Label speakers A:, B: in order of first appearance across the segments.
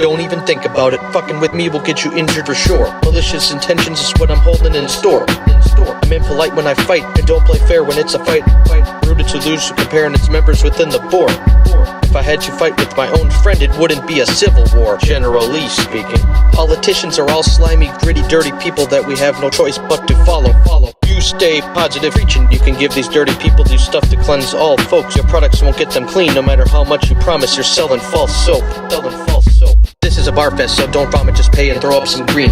A: Don't even think about it. Fucking with me will get you injured for sure. Malicious intentions is what I'm holding in store. I'm impolite when I fight, and don't play fair when it's a fight. Rooted to lose, so comparing its members within the board. If I had to fight with my own friend, it wouldn't be a civil war, generally speaking. Politicians are all slimy, gritty, dirty people that we have no choice but to follow. You stay positive preaching. You can give these dirty people new stuff to cleanse all folks. Your products won't get them clean, no matter how much you promise. You're selling false soap. This is a bar fest, so don't vomit, just pay and throw up some green.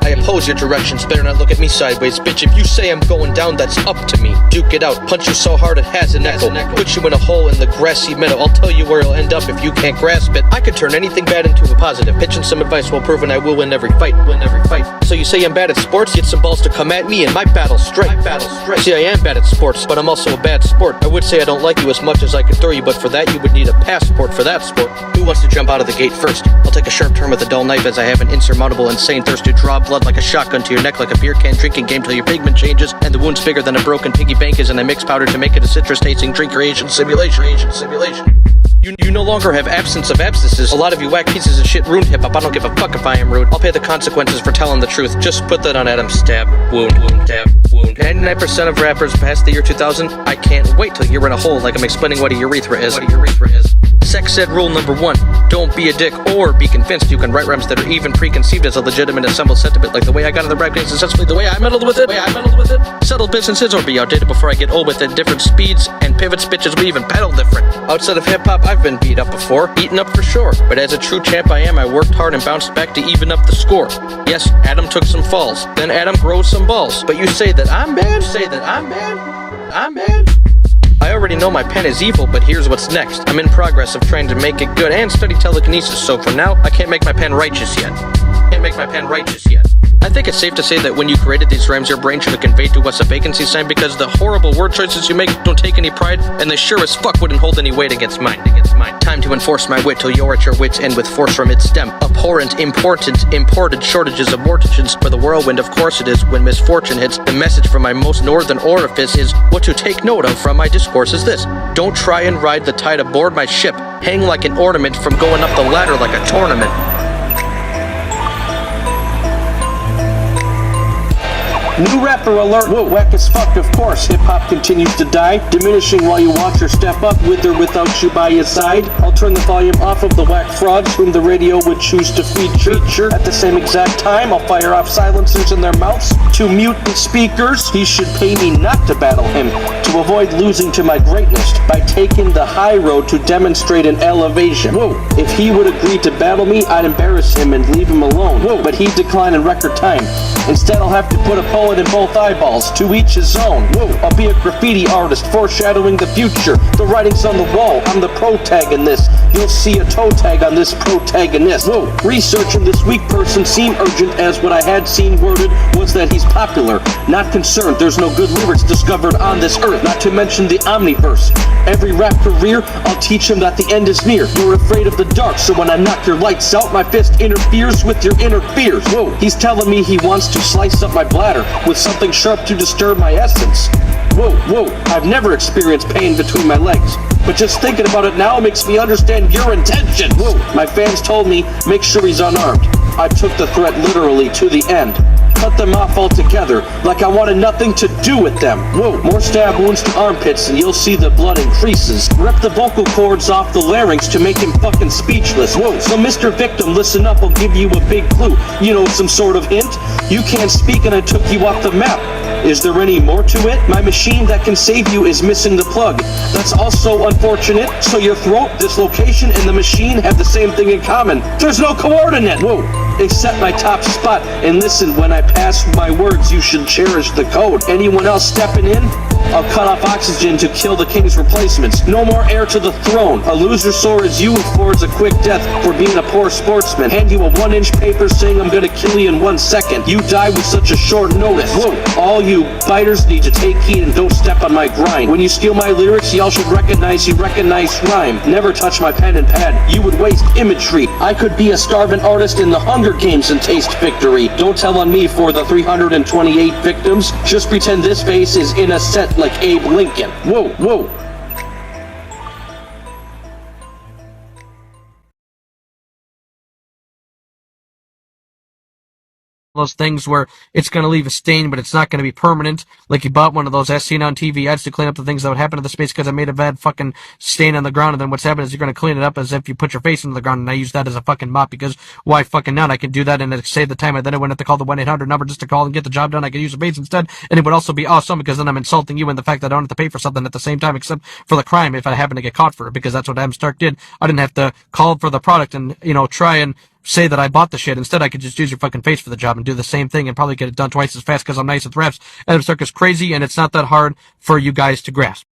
A: I oppose your directions, better not look at me sideways. Bitch, if you say I'm going down, that's up to me. Duke it out, punch you so hard it has an echo. Put you in a hole in the grassy meadow. I'll tell you where you'll end up if you can't grasp it. I could turn anything bad into a positive. Pitching some advice while proving I will win every fight. So you say I'm bad at sports? Get some balls to come at me and my battle straight. See, I am bad at sports, but I'm also a bad sport. I would say I don't like you as much as I could throw you, but for that you would need a passport for that sport. Who wants to jump out of the gate first? I'll take a sharp turn with a dull knife as I have an insurmountable, insane thirst to draw blood like a shotgun to your neck, like a beer can drinking game till your pigment changes and the wound's bigger than a broken piggy bank is, and I mix powder to make it a citrus tasting drink creation simulation. You no longer have absence of abscesses. A lot of you whack pieces of shit ruined hip-hop. I don't give a fuck if I am rude. I'll pay the consequences for telling the truth. Just put that on Adam's stab. Wound. 99% of rappers past the year 2000, I can't wait till you're in a hole like I'm explaining what a urethra is. Sex ed rule number 1. Don't be a dick or be convinced you can write rhymes that are even preconceived as a legitimate assembled sentiment, like the way I got in the rap game successfully, the way I meddled with it. Settle businesses or be outdated before I get old with it. Different speeds and pivots, bitches, we even pedal different. Outside of hip-hop, I've been beat up before. Beaten up for sure. But as a true champ I am, I worked hard and bounced back to even up the score. Yes, Adam took some falls. Then Adam grows some balls. But you say that I'm bad? I already know my pen is evil, but here's what's next. I'm in progress of trying to make it good and study telekinesis, so for now, I can't make my pen righteous yet. I think it's safe to say that when you created these rhymes, your brain should have conveyed to us a vacancy sign, because the horrible word choices you make don't take any pride, and they sure as fuck wouldn't hold any weight against mine. Time to enforce my wit till you're at your wits end with force from its stem. Abhorrent, important, imported shortages of mortgages for the whirlwind, of course it is, when misfortune hits. The message from my most northern orifice is, what to take note of from my discourse is this: don't try and ride the tide aboard my ship. Hang like an ornament from going up the ladder like a tournament.
B: New rapper alert, whoa, whack as fuck, of course. Hip-hop continues to die, diminishing while you watch her step up, with or without you by your side. I'll turn the volume off of the whack frauds whom the radio would choose to feature. At the same exact time, I'll fire off silencers in their mouths to mute the speakers. He should pay me not to battle him, to avoid losing to my greatness, by taking the high road to demonstrate an elevation. Whoa, if he would agree to battle me, I'd embarrass him and leave him alone. Whoa, but he'd decline in record time. Instead, I'll have to put a poet in both eyeballs, to each his own. Whoa, I'll be a graffiti artist, foreshadowing the future. The writing's on the wall, I'm the protagonist. You'll see a toe tag on this protagonist. Whoa, researching this weak person seemed urgent, as what I had seen worded was that he's popular. Not concerned, there's no good lyrics discovered on this earth, not to mention the omniverse. Every rap career, I'll teach him that the end is near. You're afraid of the dark, so when I knock your lights out, my fist interferes with your inner fears. Whoa, he's telling me he wants to slice up my bladder with something sharp to disturb my essence. Whoa, I've never experienced pain between my legs, but just thinking about it now makes me understand your intentions. Whoa, my fans told me, make sure he's unarmed. I took the threat literally to the end. Cut them off altogether, like I wanted nothing to do with them. Whoa, more stab wounds to armpits and you'll see the blood increases. Rip the vocal cords off the larynx to make him fucking speechless. Whoa, so Mr. Victim, listen up, I'll give you a big clue. You know, some sort of hint? You can't speak and I took you off the map. Is there any more to it? My machine that can save you is missing the plug. That's also unfortunate. So your throat, this location, and the machine have the same thing in common. There's no coordinate. Whoa. Except my top spot. And listen, when I pass my words, you should cherish the code. Anyone else stepping in? I'll cut off oxygen to kill the king's replacements. No more heir to the throne. A loser sore as you affords a quick death for being a poor sportsman. Hand you a 1-inch paper saying I'm gonna kill you in 1 second. You die with such a short notice. Whoa, all you biters need to take heed and don't step on my grind. When you steal my lyrics, y'all should recognize you recognize rhyme. Never touch my pen and pad. You would waste imagery. I could be a starving artist in the Hunger Games and taste victory. Don't tell on me for the 328 victims. Just pretend this face is in a set like Abe Lincoln. Whoa.
C: those things where it's going to leave a stain, but it's not going to be permanent. Like you bought one of those as seen on TV ads to clean up the things that would happen to the space because I made a bad fucking stain on the ground, and then what's happened is you're going to clean it up as if you put your face into the ground, and I use that as a fucking mop because why fucking not? I can do that and it save the time, and then I wouldn't have to call the 1-800 number just to call and get the job done. I could use a base instead, and it would also be awesome because then I'm insulting you in the fact that I don't have to pay for something at the same time except for the crime if I happen to get caught for it, because that's what Adam Stark did. I didn't have to call for the product and, try and say that I bought the shit. Instead, I could just use your fucking face for the job and do the same thing and probably get it done twice as fast because I'm nice with reps. Adam Stark is crazy, and it's not that hard for you guys to grasp.